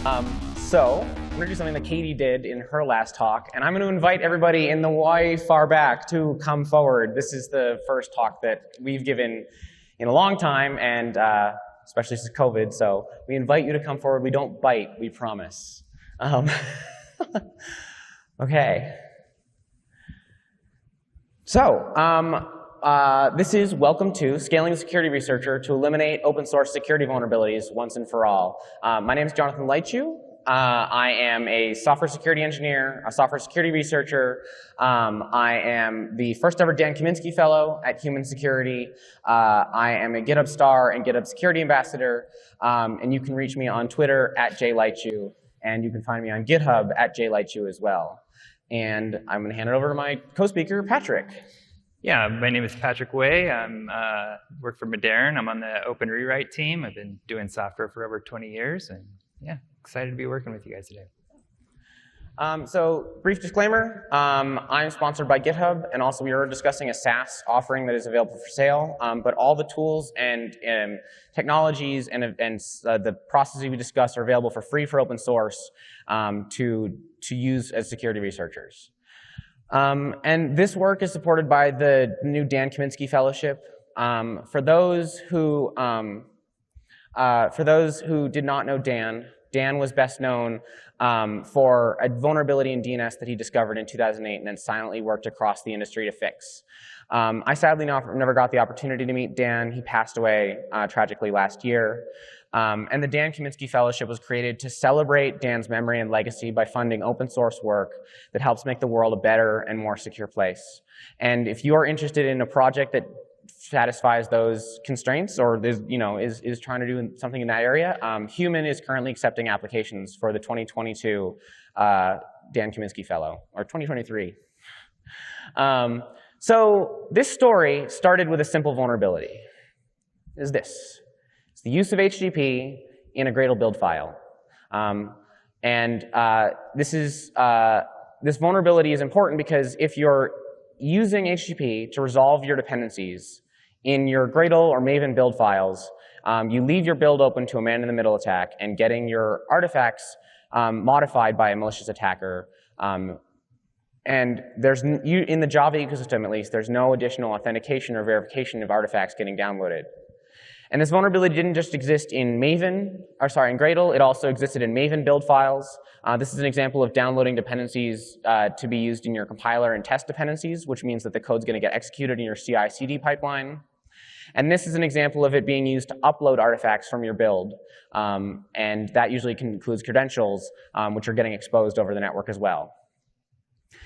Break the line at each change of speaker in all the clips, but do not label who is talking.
So I'm going to do something that Katie did in her last talk, and I'm going to invite everybody in the way far back to come forward. This is the first talk that we've given in a long time, and especially since COVID, so we invite you to come forward. We don't bite, we promise. Okay. So, this is Welcome to Scaling the Security Researcher to Eliminate Open Source Security Vulnerabilities Once and for All. My name is Jonathan Leitschuh. I am a software security engineer, a software security researcher. I am the first ever Dan Kaminsky Fellow at Human Security. I am a GitHub star and GitHub security ambassador. And you can reach me on Twitter at @jleitschuh, and you can find me on GitHub at @jleitschuh as well. And I'm going to hand it over to my co-speaker, Patrick.
Yeah, my name is Patrick Way. I work for Modern. I'm on the OpenRewrite team. I've been doing software for over 20 years, and yeah, excited to be working with you guys today.
So, brief disclaimer, I'm sponsored by GitHub, and also we are discussing a SaaS offering that is available for sale, but all the tools and technologies and the processes we discuss are available for free for open source to use as security researchers. And this work is supported by the new Dan Kaminsky Fellowship. For those who did not know Dan was best known for a vulnerability in DNS that he discovered in 2008 and then silently worked across the industry to fix. I sadly never got the opportunity to meet Dan. He passed away tragically last year. And the Dan Kaminsky Fellowship was created to celebrate Dan's memory and legacy by funding open source work that helps make the world a better and more secure place. And if you are interested in a project that satisfies those constraints or is trying to do something in that area, Human is currently accepting applications for the 2022 Dan Kaminsky Fellow, or 2023. So this story started with a simple vulnerability. Is this. It's the use of HTTP in a Gradle build file. This vulnerability is important because if you're using HTTP to resolve your dependencies in your Gradle or Maven build files, you leave your build open to a man-in-the-middle attack and getting your artifacts modified by a malicious attacker. And in the Java ecosystem, at least, there's no additional authentication or verification of artifacts getting downloaded. And this vulnerability didn't just exist in Gradle, it also existed in Maven build files. This is an example of downloading dependencies to be used in your compiler and test dependencies, which means that the code's going to get executed in your CI/CD pipeline. And this is an example of it being used to upload artifacts from your build. And that usually includes credentials, which are getting exposed over the network as well.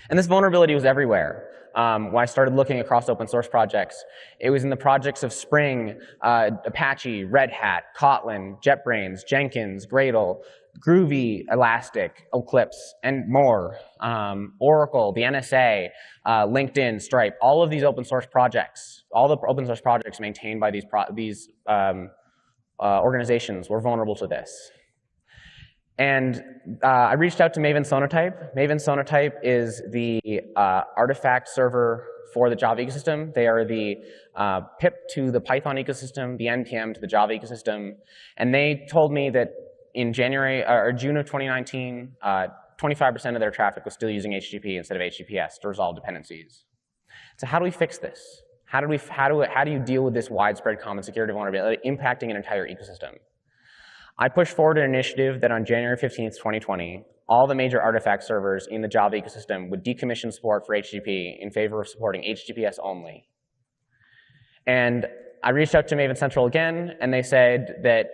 And this vulnerability was everywhere. When I started looking across open source projects, it was in the projects of Spring, Apache, Red Hat, Kotlin, JetBrains, Jenkins, Gradle, Groovy, Elastic, Eclipse, and more. Oracle, the NSA, LinkedIn, Stripe, all of these open source projects, all the open source projects maintained by these organizations were vulnerable to this. And I reached out to Maven Sonatype. Maven Sonatype is the artifact server for the Java ecosystem. They are the pip to the Python ecosystem, the NPM to the Java ecosystem. And they told me that in June of 2019, 25% of their traffic was still using HTTP instead of HTTPS to resolve dependencies. So how do we fix this? How do you deal with this widespread common security vulnerability impacting an entire ecosystem? I pushed forward an initiative that on January 15th, 2020, all the major artifact servers in the Java ecosystem would decommission support for HTTP in favor of supporting HTTPS only. And I reached out to Maven Central again, and they said that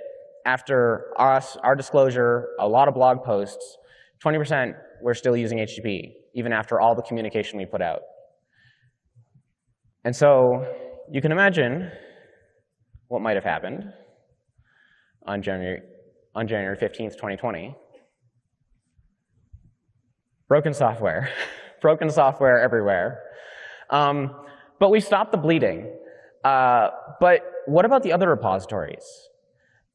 after our disclosure, a lot of blog posts, 20% were still using HTTP, even after all the communication we put out. And so you can imagine what might have happened on January 15th, 2020. Broken software. Broken software everywhere. But we stopped the bleeding. But what about the other repositories?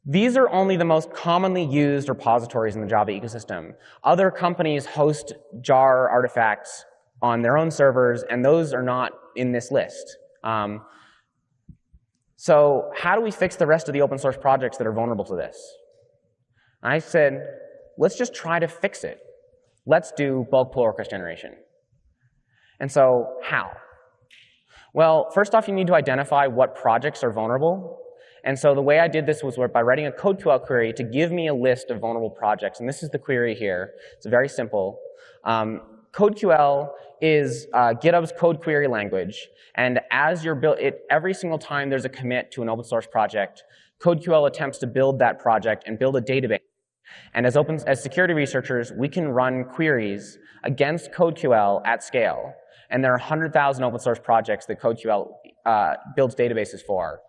These are only the most commonly used repositories in the Java ecosystem. Other companies host jar artifacts on their own servers, and those are not in this list. So how do we fix the rest of the open source projects that are vulnerable to this? I said, let's just try to fix it. Let's do bulk pull request generation. And so how? Well, first off, you need to identify what projects are vulnerable. And so the way I did this was by writing a CodeQL query to give me a list of vulnerable projects. And this is the query here. It's very simple. CodeQL is GitHub's code query language. And as you're every single time there's a commit to an open source project, CodeQL attempts to build that project and build a database. And as security researchers, we can run queries against CodeQL at scale. And there are 100,000 open source projects that CodeQL builds databases for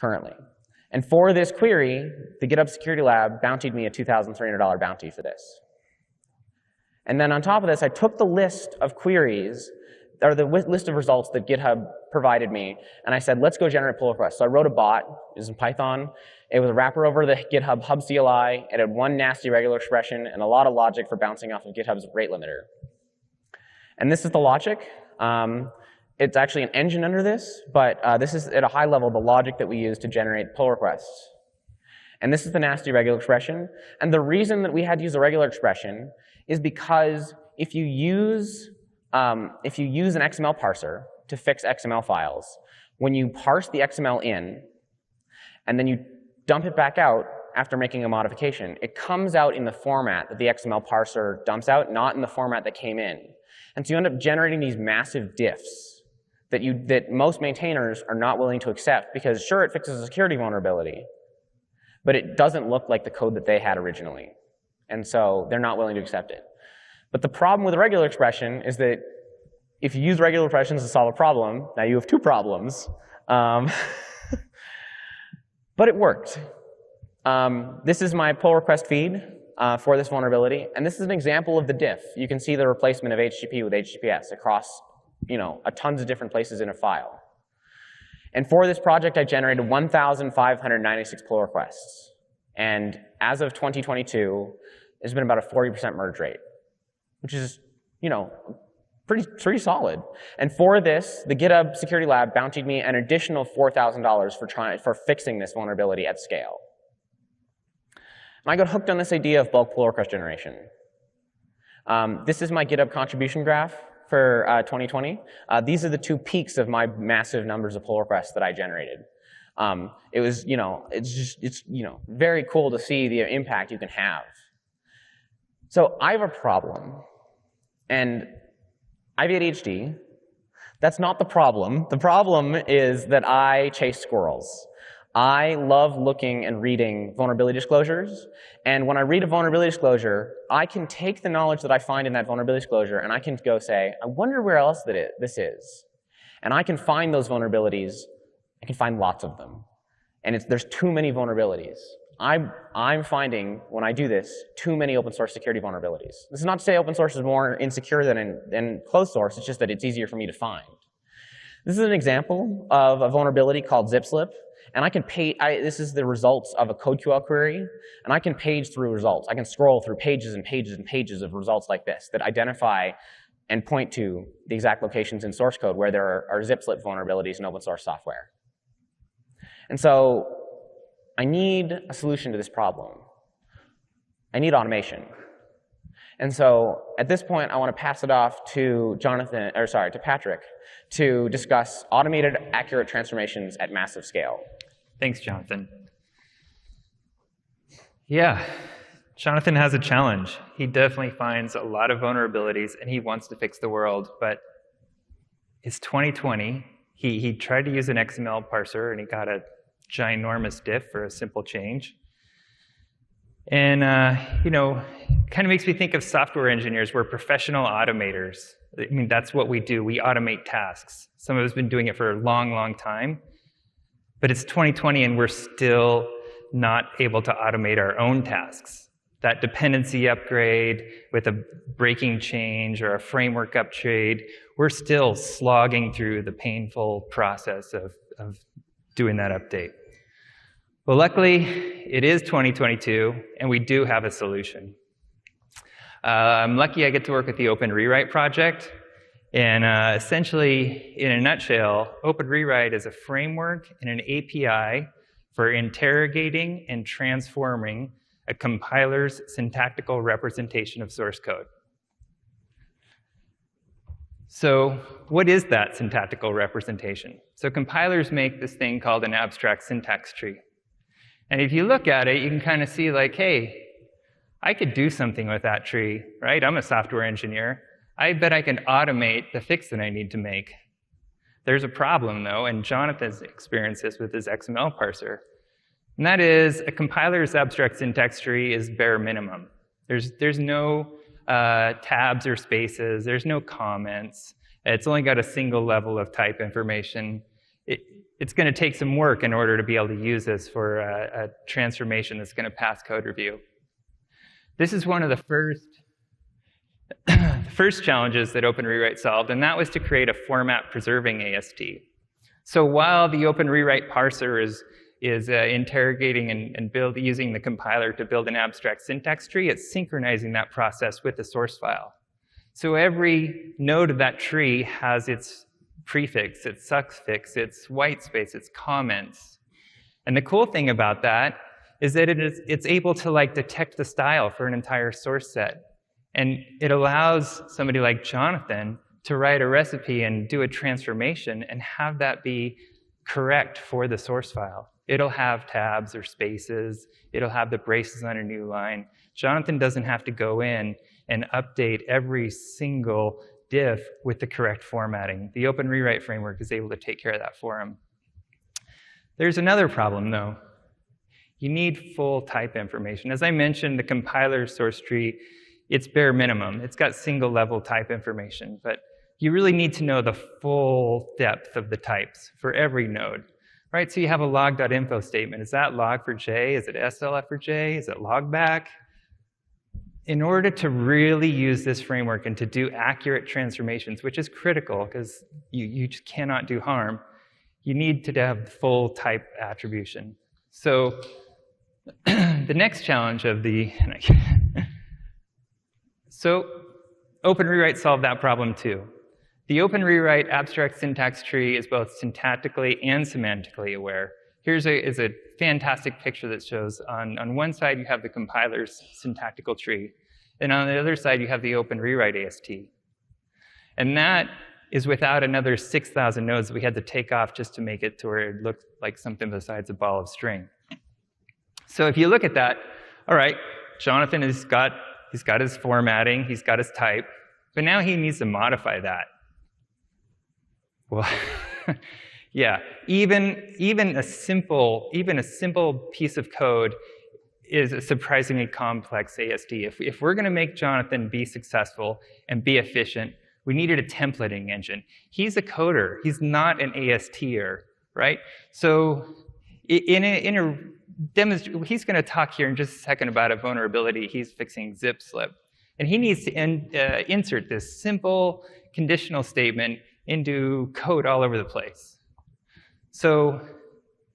currently. And for this query, the GitHub Security Lab bountied me a $2,300 bounty for this. And then on top of this, I took the list of queries, or the list of results that GitHub provided me, and I said, let's go generate pull requests. So I wrote a bot. It was in Python. It was a wrapper over the GitHub Hub CLI. It had one nasty regular expression and a lot of logic for bouncing off of GitHub's rate limiter. And this is the logic. It's actually an engine under this, but this is at a high level the logic that we use to generate pull requests. And this is the nasty regular expression. And the reason that we had to use a regular expression is because if you use an XML parser to fix XML files, when you parse the XML in and then you dump it back out after making a modification, it comes out in the format that the XML parser dumps out, not in the format that came in. And so you end up generating these massive diffs that most maintainers are not willing to accept because, sure, it fixes a security vulnerability, but it doesn't look like the code that they had originally. And so they're not willing to accept it. But the problem with a regular expression is that if you use regular expressions to solve a problem, now you have two problems. But it worked. This is my pull request feed for this vulnerability. And this is an example of the diff. You can see the replacement of HTTP with HTTPS across tons of different places in a file. And for this project, I generated 1,596 pull requests. And as of 2022, there's been about a 40% merge rate, which is, pretty solid. And for this, the GitHub Security Lab bountied me an additional $4,000 for fixing this vulnerability at scale. And I got hooked on this idea of bulk pull request generation. This is my GitHub contribution graph for 2020. These are the two peaks of my massive numbers of pull requests that I generated. It was, it's very cool to see the impact you can have. So I have a problem, and I have ADHD. That's not the problem. The problem is that I chase squirrels. I love looking and reading vulnerability disclosures, and when I read a vulnerability disclosure, I can take the knowledge that I find in that vulnerability disclosure, and I can go say, I wonder where else this is. And I can find those vulnerabilities. I can find lots of them. And there's too many vulnerabilities. I'm finding, when I do this, too many open source security vulnerabilities. This is not to say open source is more insecure than closed source. It's just that it's easier for me to find. This is an example of a vulnerability called zip-slip. And I can this is the results of a CodeQL query. And I can page through results. I can scroll through pages and pages and pages of results like this that identify and point to the exact locations in source code where there are zip-slip vulnerabilities in open source software. And so I need a solution to this problem. I need automation. And so at this point, I want to pass it off to Patrick to discuss automated accurate transformations at massive scale.
Thanks, Jonathan. Yeah, Jonathan has a challenge. He definitely finds a lot of vulnerabilities, and he wants to fix the world, but it's 2020. He tried to use an XML parser, and he got a ginormous diff for a simple change. And, kind of makes me think of software engineers. We're professional automators. I mean, that's what we do. We automate tasks. Some of us have been doing it for a long, long time. But it's 2020, and we're still not able to automate our own tasks. That dependency upgrade with a breaking change or a framework upgrade, we're still slogging through the painful process of doing that update. Well, luckily, it is 2022, and we do have a solution. I'm lucky I get to work with the OpenRewrite project. And essentially, in a nutshell, OpenRewrite is a framework and an API for interrogating and transforming a compiler's syntactical representation of source code. So what is that syntactical representation? So compilers make this thing called an abstract syntax tree. And if you look at it, you can kind of see like, hey, I could do something with that tree, right? I'm a software engineer. I bet I can automate the fix that I need to make. There's a problem, though, and Jonathan's experienced this with his XML parser. And that is, a compiler's abstract syntax tree is bare minimum. There's no tabs or spaces. There's no comments. It's only got a single level of type information. It's going to take some work in order to be able to use this for a transformation that's going to pass code review. This is one of the first challenges that OpenRewrite solved, and that was to create a format-preserving AST. So while the OpenRewrite parser is interrogating and using the compiler to build an abstract syntax tree, it's synchronizing that process with the source file. So every node of that tree has its prefix, its suffix, its white space, its comments. And the cool thing about that is that it's able to like detect the style for an entire source set. And it allows somebody like Jonathan to write a recipe and do a transformation and have that be correct for the source file. It'll have tabs or spaces. It'll have the braces on a new line. Jonathan doesn't have to go in and update every single diff with the correct formatting. The OpenRewrite framework is able to take care of that for him. There's another problem, though. You need full type information. As I mentioned, the compiler source tree, it's bare minimum. It's got single level type information, but you really need to know the full depth of the types for every node, right? So you have a log.info statement. Is that log for J? Is it SLF for J? Is it log back? In order to really use this framework and to do accurate transformations, which is critical because you just cannot do harm, you need to have full type attribution. So the next challenge of so OpenRewrite solved that problem too. The OpenRewrite abstract syntax tree is both syntactically and semantically aware. Here's a fantastic picture that shows on one side you have the compiler's syntactical tree, and on the other side you have the OpenRewrite AST. And that is without another 6,000 nodes that we had to take off just to make it to where it looked like something besides a ball of string. So if you look at that, all right, Jonathan he's got his formatting, he's got his type, but now he needs to modify that. Well, yeah, even a simple piece of code is a surprisingly complex AST. If we're going to make Jonathan be successful and be efficient, we needed a templating engine. He's a coder. He's not an ASTer, right? So in a demonstration, he's going to talk here in just a second about a vulnerability. He's fixing zip slip. And he needs to insert this simple conditional statement into code all over the place. So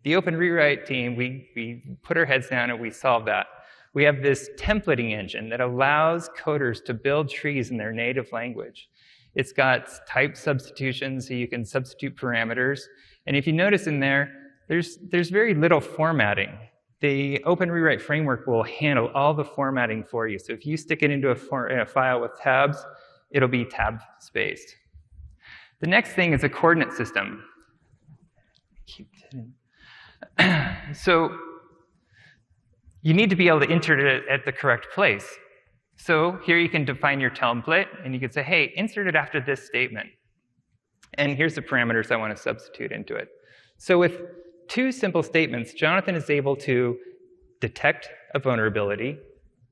the OpenRewrite team, we put our heads down and we solved that. We have this templating engine that allows coders to build trees in their native language. It's got type substitution, so you can substitute parameters. And if you notice in there, there's very little formatting. The OpenRewrite framework will handle all the formatting for you. So if you stick it into a file with tabs, it'll be tab spaced. The next thing is a coordinate system. So you need to be able to insert it at the correct place. So here you can define your template, and you can say, hey, insert it after this statement. And here's the parameters I want to substitute into it. So with two simple statements, Jonathan is able to detect a vulnerability,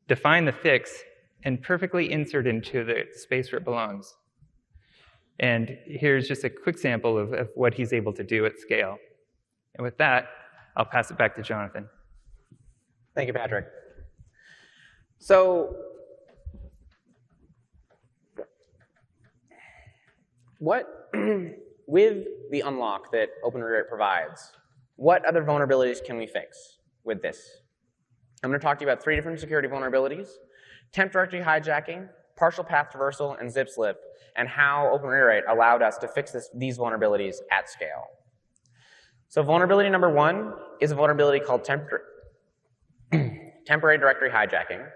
define the fix, and perfectly insert into the space where it belongs. And here's just a quick sample of what he's able to do at scale. And with that, I'll pass it back to Jonathan.
Thank you, Patrick. So with the unlock that OpenRewrite provides, what other vulnerabilities can we fix with this? I'm going to talk to you about 3 different security vulnerabilities: temp directory hijacking, partial path traversal, and zip slip, and how OpenRewrite allowed us to fix these vulnerabilities at scale. So vulnerability number 1 is a vulnerability called temp temporary directory hijacking.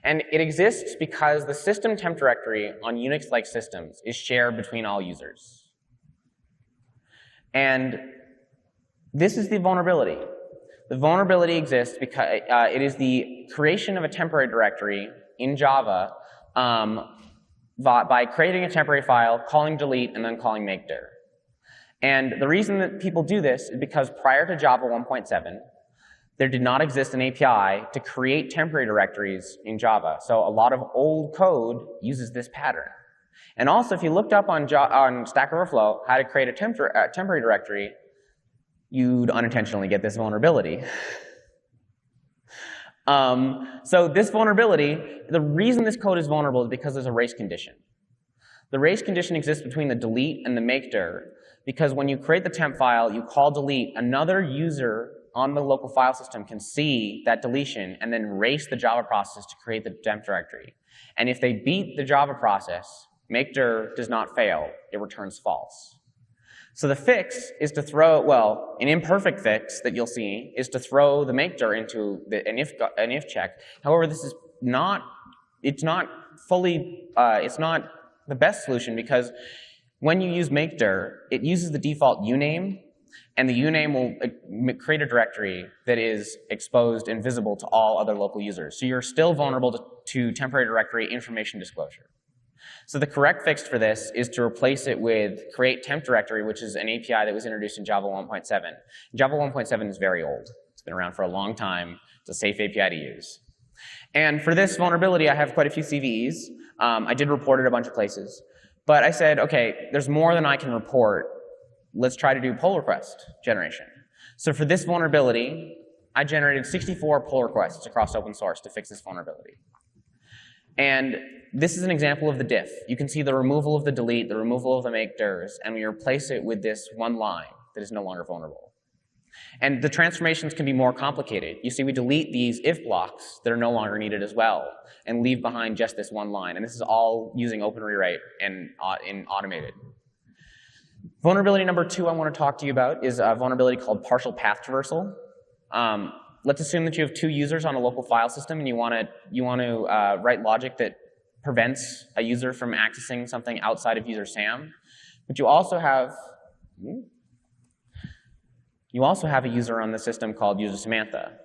And it exists because the system temp directory on Unix-like systems is shared between all users. And this is the vulnerability. The vulnerability exists because it is the creation of a temporary directory in Java by creating a temporary file, calling delete, and then calling makedir. And the reason that people do this is because prior to Java 1.7, there did not exist an API to create temporary directories in Java. So a lot of old code uses this pattern. And also, if you looked up on Stack Overflow how to create a temporary directory, you'd unintentionally get this vulnerability. So this vulnerability, the reason this code is vulnerable is because there's a race condition. The race condition exists between the delete and the makedir, because when you create the temp file, you call delete, another user on the local file system can see that deletion and then race the Java process to create the temp directory. And if they beat the Java process, makedir does not fail, it returns false. So the fix is to throw, well, an imperfect fix that you'll see is to throw the makedir into an if check. However, this is not, it's not the best solution, because when you use makedir, it uses the default uname, and the uname will create a directory that is exposed and visible to all other local users. So you're still vulnerable to temporary directory information disclosure. So the correct fix for this is to replace it with create temp directory, which is an API that was introduced in Java 1.7. Java 1.7 is very old. It's been around for a long time. It's a safe API to use. And for this vulnerability, I have quite a few CVEs. I did report it a bunch of places. But I said, OK, there's more than I can report. Let's try to do pull request generation. So for this vulnerability, I generated 64 pull requests across open source to fix this vulnerability. And this is an example of the diff. You can see the removal of the delete, the removal of the makeDirs, and we replace it with this one line that is no longer vulnerable. And the transformations can be more complicated. You see, we delete these if blocks that are no longer needed as well, and leave behind just this one line. And this is all using OpenRewrite and in automated. Vulnerability number 2 I want to talk to you about is a vulnerability called partial path traversal. Let's assume that you have 2 users on a local file system, and you want to write logic that prevents a user from accessing something outside of user Sam. But you also have a user on the system called user Samantha.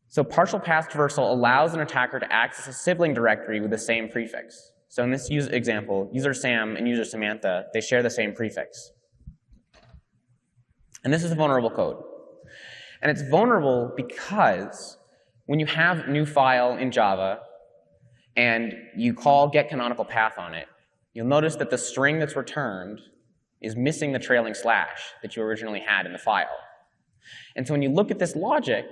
So partial path traversal allows an attacker to access a sibling directory with the same prefix. So in this example, user Sam and user Samantha, they share the same prefix. And this is a vulnerable code. And it's vulnerable because when you have a new file in Java and you call getCanonicalPath on it, you'll notice that the string that's returned is missing the trailing slash that you originally had in the file. And so when you look at this logic,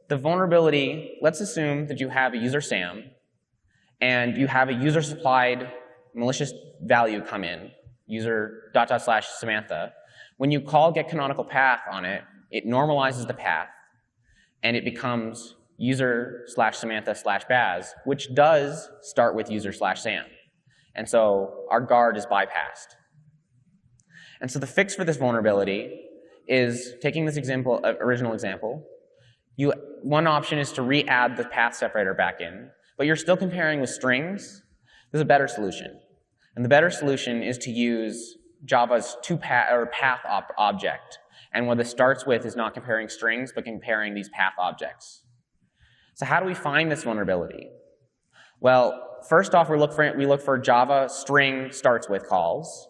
the vulnerability, let's assume that you have a user Sam and you have a user-supplied malicious value come in, user ... Samantha. When you call getCanonicalPath on it, it normalizes the path, and it becomes user/Samantha/Baz, which does start with user/Sam. And so our guard is bypassed. And so the fix for this vulnerability is taking this original example. One option is to re-add the path separator back in, but you're still comparing with strings. There's a better solution. And the better solution is to use Java's path object. And what this starts with is not comparing strings, but comparing these path objects. So how do we find this vulnerability? Well, first off, we look for Java string starts with calls.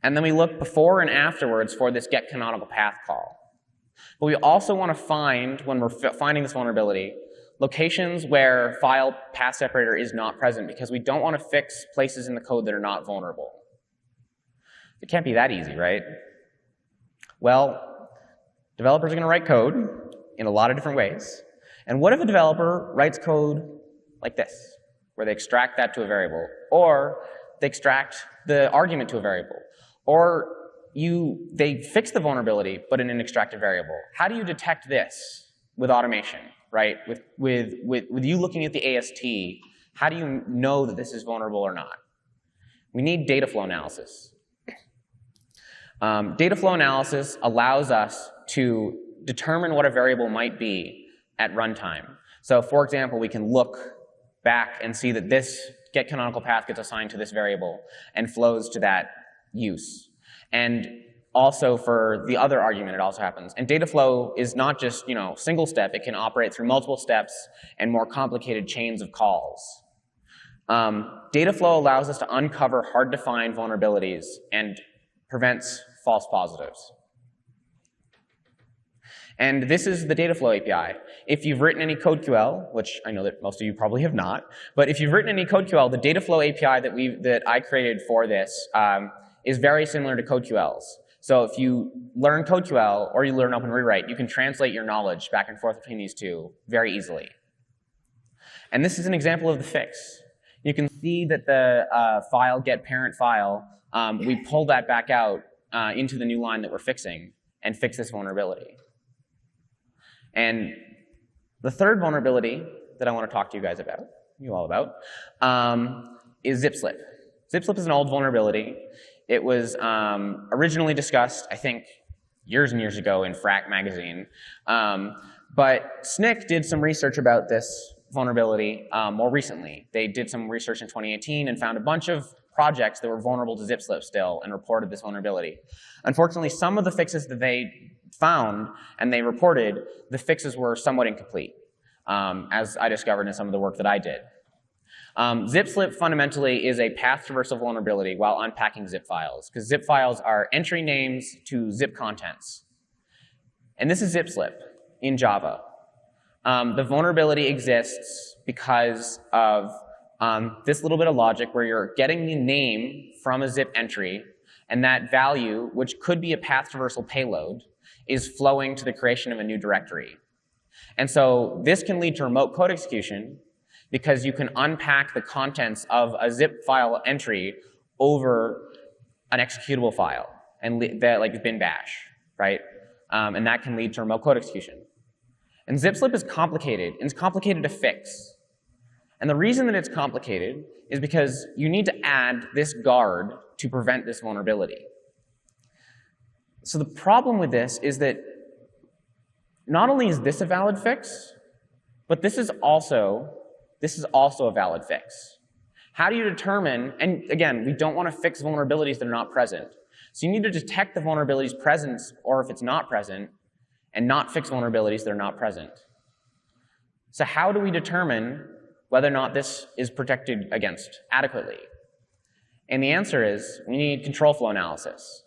And then we look before and afterwards for this getCanonicalPath call. But we also want to find, when we're finding this vulnerability, locations where file path separator is not present, because we don't want to fix places in the code that are not vulnerable. It can't be that easy, right? Well, developers are going to write code in a lot of different ways. And what if a developer writes code like this, where they extract that to a variable, or they extract the argument to a variable, or they fix the vulnerability, but in an extracted variable? How do you detect this with automation, right? With you looking at the AST, how do you know that this is vulnerable or not? We need data flow analysis. Data flow analysis allows us to determine what a variable might be at runtime. So for example, we can look back and see that this get canonical path gets assigned to this variable and flows to that use. And also for the other argument, it also happens. And data flow is not just single step. It can operate through multiple steps and more complicated chains of calls. Data flow allows us to uncover hard-to-find vulnerabilities and prevents false positives. And this is the data flow API. If you've written any CodeQL, which I know that most of you probably have not, but if you've written any CodeQL, the data flow API that I created for this is very similar to CodeQL's. So if you learn CodeQL or you learn OpenRewrite, you can translate your knowledge back and forth between these two very easily. And this is an example of the fix. You can see that the file get parent file, we pull that back out into the new line that we're fixing and fix this vulnerability. And the third vulnerability that I want to talk to you all about, is zip-slip. Zip-slip is an old vulnerability. It was originally discussed, I think, years and years ago in Frack magazine. But SNCC did some research about this vulnerability more recently. They did some research in 2018 and found a bunch of projects that were vulnerable to zip-slip still and reported this vulnerability. Unfortunately, some of the fixes that they found and they reported, the fixes were somewhat incomplete, as I discovered in some of the work that I did. Zip-slip fundamentally is a path traversal vulnerability while unpacking zip files, because zip files are entry names to zip contents. And this is zip-slip in Java. The vulnerability exists because of this little bit of logic where you're getting the name from a zip entry, and that value, which could be a path traversal payload, is flowing to the creation of a new directory. And so this can lead to remote code execution because you can unpack the contents of a zip file entry over an executable file, and that like bin bash, right? And that can lead to remote code execution. And zip-slip is complicated, and it's complicated to fix. And the reason that it's complicated is because you need to add this guard to prevent this vulnerability. So the problem with this is that not only is this a valid fix, but this is also a valid fix. How do you determine, and again, we don't want to fix vulnerabilities that are not present. So you need to detect the vulnerability's presence, or if it's not present, and not fix vulnerabilities that are not present. So how do we determine whether or not this is protected against adequately? And the answer is we need control flow analysis.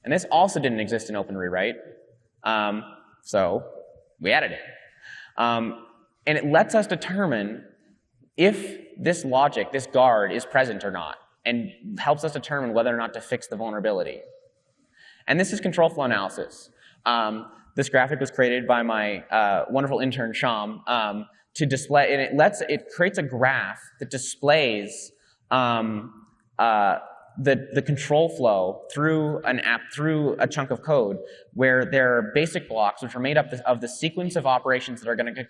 And this also didn't exist in OpenRewrite, so we added it. And it lets us determine if this logic, this guard, is present or not, and helps us determine whether or not to fix the vulnerability. And this is control flow analysis. This graphic was created by my wonderful intern, Shyam, to display, and it creates a graph that displays the control flow through an app, through a chunk of code, where there are basic blocks which are made up of the sequence of operations that are going to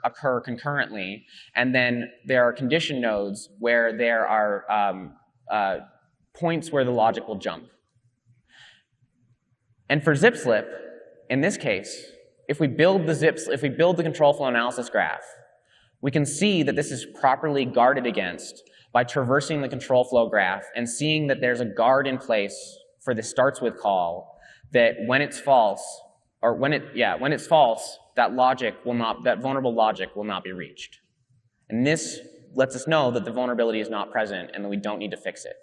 occur concurrently, and then there are condition nodes where there are points where the logic will jump. And for zip-slip, in this case, if we build the control flow analysis graph, we can see that this is properly guarded against by traversing the control flow graph and seeing that there's a guard in place for the starts with call, that when it's false, or when it's false, that vulnerable logic will not be reached. And this lets us know that the vulnerability is not present and that we don't need to fix it.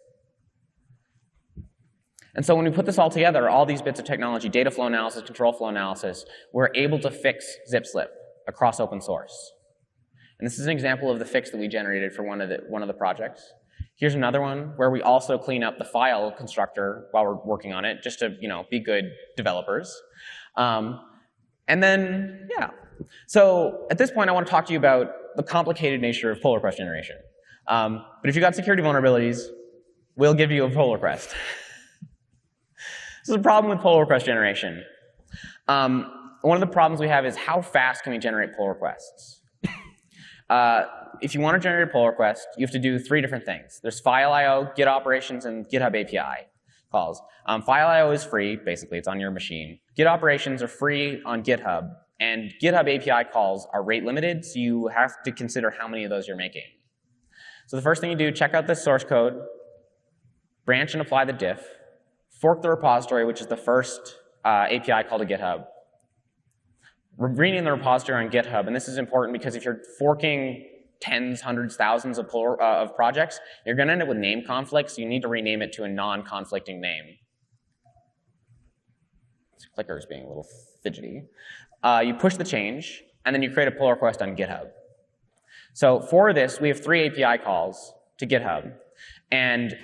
And so when we put this all together, all these bits of technology, data flow analysis, control flow analysis, we're able to fix zip-slip across open source. And this is an example of the fix that we generated for one of the projects. Here's another one where we also clean up the file constructor while we're working on it, just to be good developers. And then, yeah. So at this point, I want to talk to you about the complicated nature of pull request generation. But if you've got security vulnerabilities, we'll give you a pull request. This is a problem with pull request generation. One of the problems we have is how fast can we generate pull requests? If you want to generate a pull request, you have to do 3 different things. There's file I/O, Git operations, and GitHub API calls. File I/O is free, basically, it's on your machine. Git operations are free on GitHub, And GitHub API calls are rate limited, so you have to consider how many of those you're making. So the first thing you do, check out the source code, branch and apply the diff, fork the repository, which is the first API call to GitHub. Rename the repository on GitHub, and this is important because if you're forking tens, hundreds, thousands of projects, you're going to end up with name conflicts, so you need to rename it to a non-conflicting name. This clicker is being a little fidgety. You push the change, and then you create a pull request on GitHub. So for this, we have 3 API calls to GitHub. And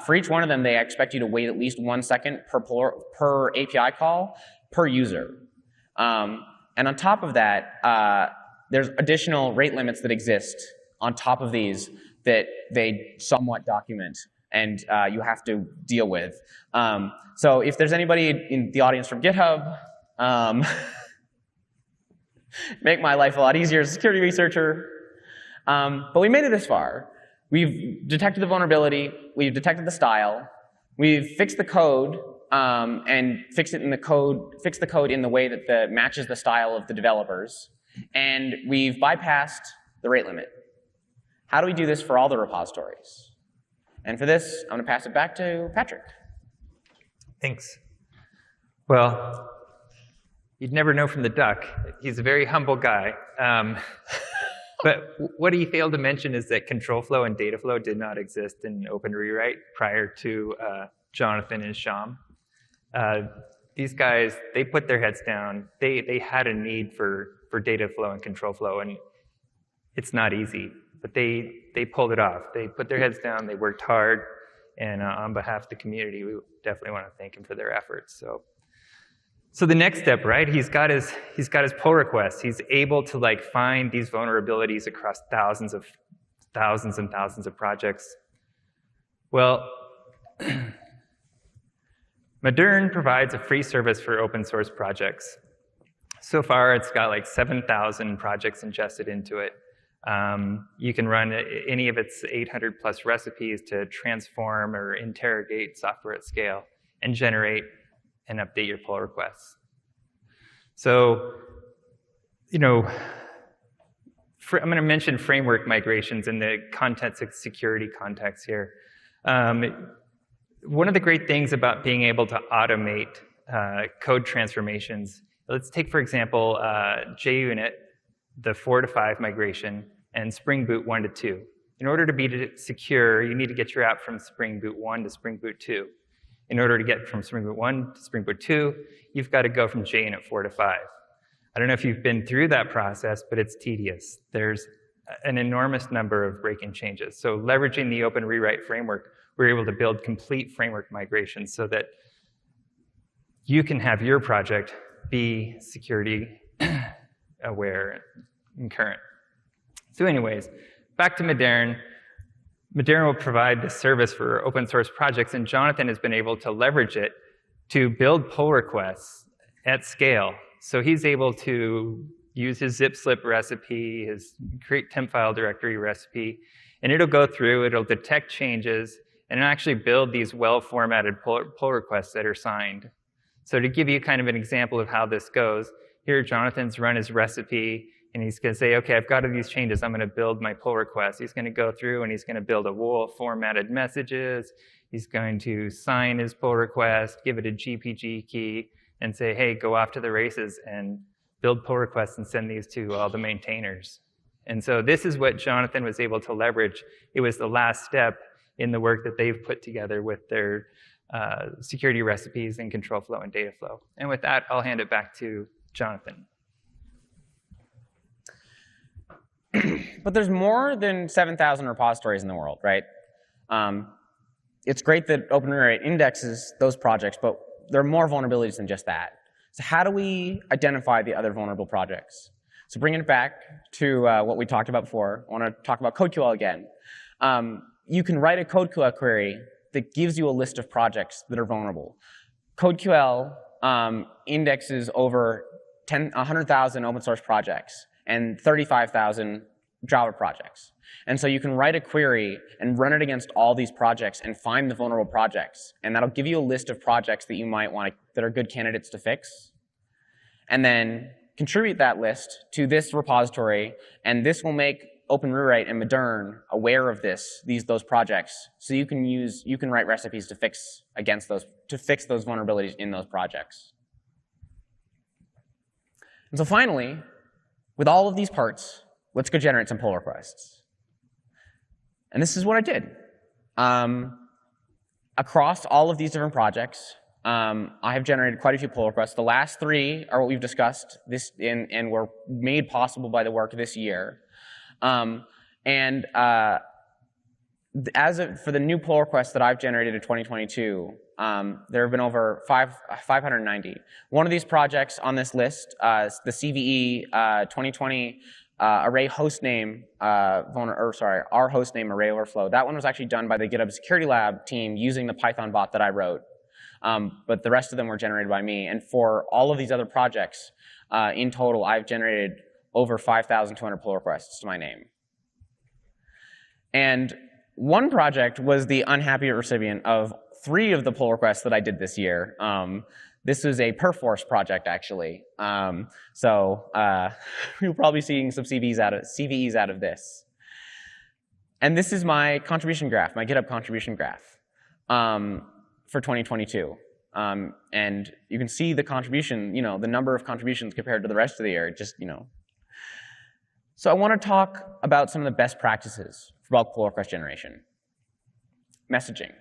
for each one of them, they expect you to wait at least 1 second per API call per user. And on top of that, there's additional rate limits that exist on top of these that they somewhat document and you have to deal with. So if there's anybody in the audience from GitHub, make my life a lot easier as a security researcher. But we made it this far. We've detected the vulnerability, we've detected the style, we've fixed the code, and fixed the code in the way that matches the style of the developers, and we've bypassed the rate limit. How do we do this for all the repositories? And for this, I'm going to pass it back to Patrick.
Thanks. Well, you'd never know from the duck. He's a very humble guy. But what he failed to mention is that control flow and data flow did not exist in OpenRewrite prior to Jonathan and Shyam. These guys, they put their heads down. They had a need for data flow and control flow, and it's not easy. But they pulled it off. They put their heads down. They worked hard, and on behalf of the community, we definitely want to thank him for their efforts. So the next step, right? He's got his pull requests. He's able to find these vulnerabilities across thousands and thousands of projects. Well, Modern provides a free service for open source projects. So far, it's got 7,000 projects ingested into it. You can run any of its 800 plus recipes to transform or interrogate software at scale and generate and update your pull requests. So, I'm going to mention framework migrations in the context of security context here. One of the great things about being able to automate code transformations, let's take, for example, JUnit, the 4 to 5 migration, and Spring Boot 1 to 2. In order to be secure, you need to get your app from Spring Boot 1 to Spring Boot 2. In order to get from Spring Boot 1 to Spring Boot 2, you've got to go from JUnit 4 to 5. I don't know if you've been through that process, but it's tedious. There's an enormous number of break-in changes. So leveraging the OpenRewrite framework, we're able to build complete framework migrations so that you can have your project be security aware and current. So anyways, back to Modern. Modern will provide this service for open source projects, and Jonathan has been able to leverage it to build pull requests at scale. So he's able to use his zip slip recipe, his create temp file directory recipe, and it'll go through, it'll detect changes, and actually build these well-formatted pull requests that are signed. So to give you kind of an example of how this goes, here Jonathan's run his recipe, and he's going to say, okay, I've got these changes. I'm going to build my pull request. He's going to go through and he's going to build a wall of formatted messages. He's going to sign his pull request, give it a GPG key, and say, hey, go off to the races and build pull requests and send these to all the maintainers. And so this is what Jonathan was able to leverage. It was the last step in the work that they've put together with their security recipes and control flow and data flow. And with that, I'll hand it back to Jonathan.
But there's more than 7,000 repositories in the world, right? It's great that OpenRewrite indexes those projects, but there are more vulnerabilities than just that. So how do we identify the other vulnerable projects? So bringing it back to what we talked about before, I want to talk about CodeQL again. You can write a CodeQL query that gives you a list of projects that are vulnerable. CodeQL indexes over 100,000 open source projects and 35,000 Java projects. And so you can write a query and run it against all these projects and find the vulnerable projects. And that'll give you a list of projects that you might want to, that are good candidates to fix. And then contribute that list to this repository, and this will make OpenRewrite and Modern aware of those projects, so you can write recipes to fix those vulnerabilities in those projects. And so finally, with all of these parts, let's go generate some pull requests. And this is what I did. Across all of these different projects, I have generated quite a few pull requests. The last 3 are what we've discussed and were made possible by the work this year. For the new pull requests that I've generated in 2022, there have been over 590. One of these projects on this list, the CVE 2020 array hostname, our hostname array overflow. That one was actually done by the GitHub Security Lab team using the Python bot that I wrote. But the rest of them were generated by me. And for all of these other projects, in total, I've generated over 5,200 pull requests to my name. And one project was the unhappy recipient of 3 of the pull requests that I did this year. This was a Perforce project, actually. You'll probably be seeing some CVEs out of this. And this is my contribution graph, my GitHub contribution graph for 2022. And you can see the contribution, the number of contributions compared to the rest of the year. So I want to talk about some of the best practices for bulk pull request generation. Messaging.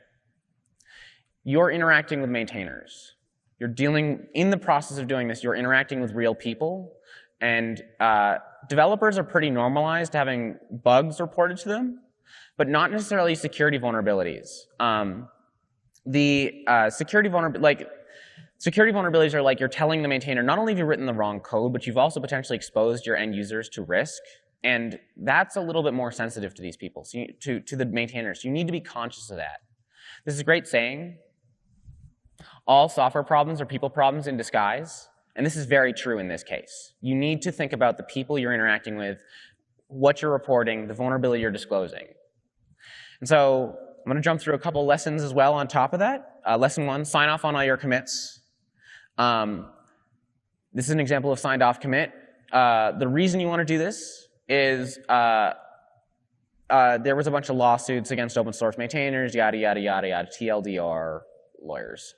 You're interacting with maintainers. In the process of doing this, you're interacting with real people. And developers are pretty normalized to having bugs reported to them, but not necessarily security vulnerabilities. Security vulnerabilities are like you're telling the maintainer, not only have you written the wrong code, but you've also potentially exposed your end users to risk. And that's a little bit more sensitive to these people, to the maintainers. So you need to be conscious of that. This is a great saying. All software problems are people problems in disguise. And this is very true in this case. You need to think about the people you're interacting with, what you're reporting, the vulnerability you're disclosing. And so I'm going to jump through a couple lessons as well on top of that. Lesson 1, sign off on all your commits. This is an example of signed off commit. The reason you want to do this is there was a bunch of lawsuits against open source maintainers, yada, yada, yada, yada, TLDR lawyers.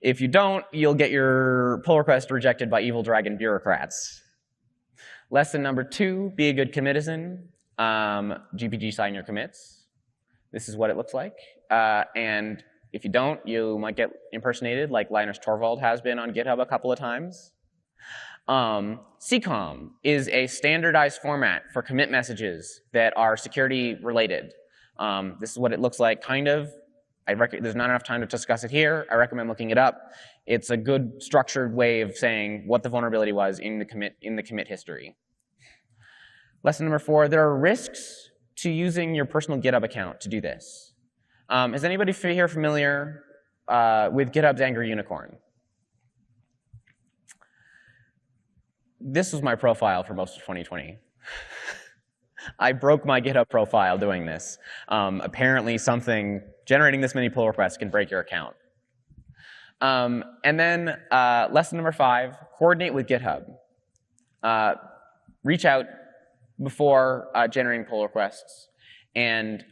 If you don't, you'll get your pull request rejected by evil dragon bureaucrats. Lesson number 2, be a good commitizen. GPG sign your commits. This is what it looks like. And if you don't, you might get impersonated like Linus Torvald has been on GitHub a couple of times. CCOM is a standardized format for commit messages that are security related. This is what it looks like, kind of. There's not enough time to discuss it here. I recommend looking it up. It's a good structured way of saying what the vulnerability was in the commit history. Lesson number 4, there are risks to using your personal GitHub account to do this. Is anybody here familiar with GitHub's Angry Unicorn? This was my profile for most of 2020. I broke my GitHub profile doing this. Apparently generating this many pull requests can break your account. And then lesson number 5, coordinate with GitHub. Reach out before generating pull requests and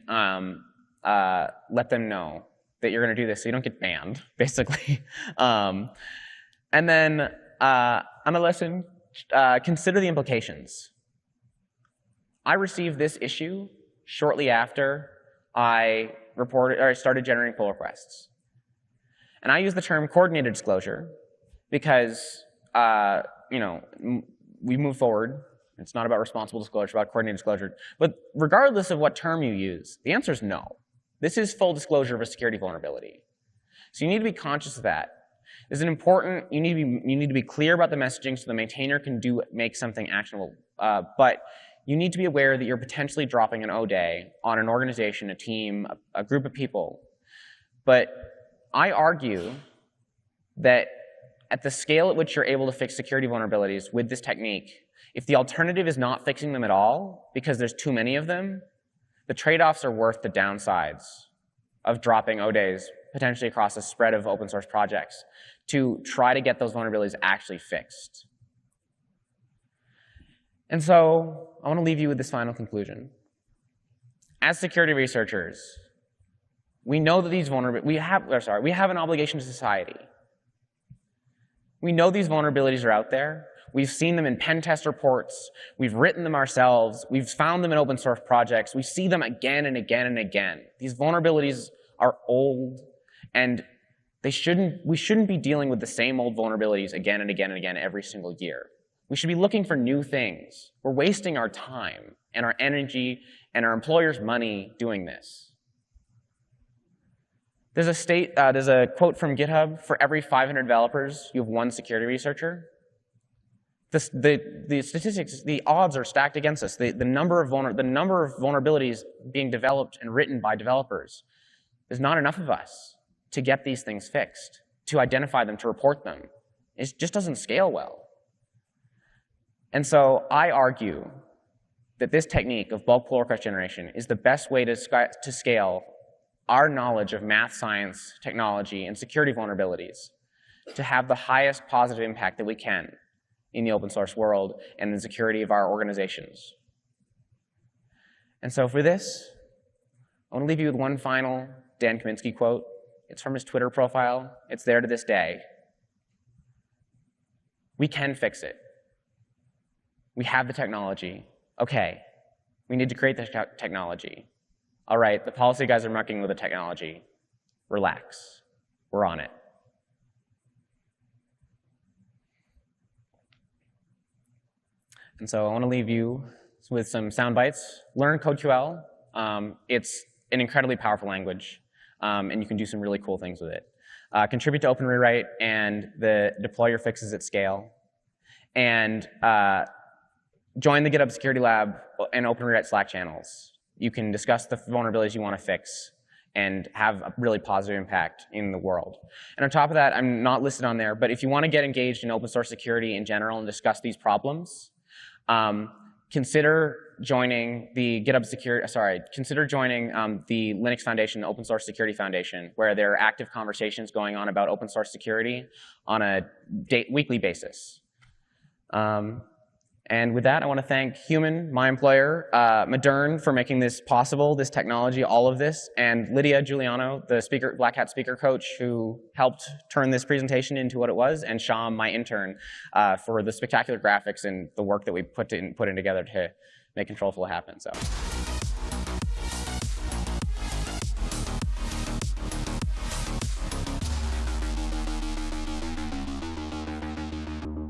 let them know that you're going to do this so you don't get banned, basically. And then on a lesson, consider the implications. I received this issue shortly after I started generating pull requests. And I use the term coordinated disclosure because we move forward. It's not about responsible disclosure, it's about coordinated disclosure. But regardless of what term you use, the answer is no. This is full disclosure of a security vulnerability. So you need to be conscious of that. This is important. You need to be clear about the messaging so the maintainer can make something actionable. But you need to be aware that you're potentially dropping an O-day on an organization, a team, a group of people. But I argue that at the scale at which you're able to fix security vulnerabilities with this technique, if the alternative is not fixing them at all because there's too many of them, the trade-offs are worth the downsides of dropping O-days potentially across a spread of open source projects. to try to get those vulnerabilities actually fixed. And so I want to leave you with this final conclusion. As security researchers, we know that these we have an obligation to society. We know these vulnerabilities are out there. We've seen them in pen test reports. We've written them ourselves. We've found them in open source projects. We see them again and again and again. These vulnerabilities are old, and we shouldn't be dealing with the same old vulnerabilities again and again and again every single year. We should be looking for new things. We're wasting our time and our energy and our employers' money doing this. There's a quote from GitHub: for every 500 developers, you have one security researcher. The statistics, the odds are stacked against us. The number of vulnerabilities being developed and written by developers, there's not enough of us to get these things fixed, to identify them, to report them. It just doesn't scale well. And so I argue that this technique of bulk pull request generation is the best way to scale our knowledge of math, science, technology, and security vulnerabilities to have the highest positive impact that we can in the open source world and the security of our organizations. And so for this, I want to leave you with one final Dan Kaminsky quote. It's from his Twitter profile. It's there to this day. We can fix it. We have the technology. Okay, we need to create the technology. All right, the policy guys are mucking with the technology. Relax, we're on it. And so I want to leave you with some sound bites. Learn CodeQL. It's an incredibly powerful language, and you can do some really cool things with it. Contribute to OpenRewrite and deploy your fixes at scale. And join the GitHub Security Lab and OpenRewrite Slack channels. You can discuss the vulnerabilities you want to fix and have a really positive impact in the world. And on top of that, I'm not listed on there, but if you want to get engaged in open source security in general and discuss these problems, consider joining the consider joining the Linux Foundation, Open Source Security Foundation, where there are active conversations going on about open source security on a weekly basis. And with that, I want to thank Human, my employer, Modern for making this possible, this technology, all of this, and Lydia Giuliano, the Black Hat speaker coach who helped turn this presentation into what it was, and Shyam, my intern, for the spectacular graphics and the work that we put in together to make Control Flow happen. So.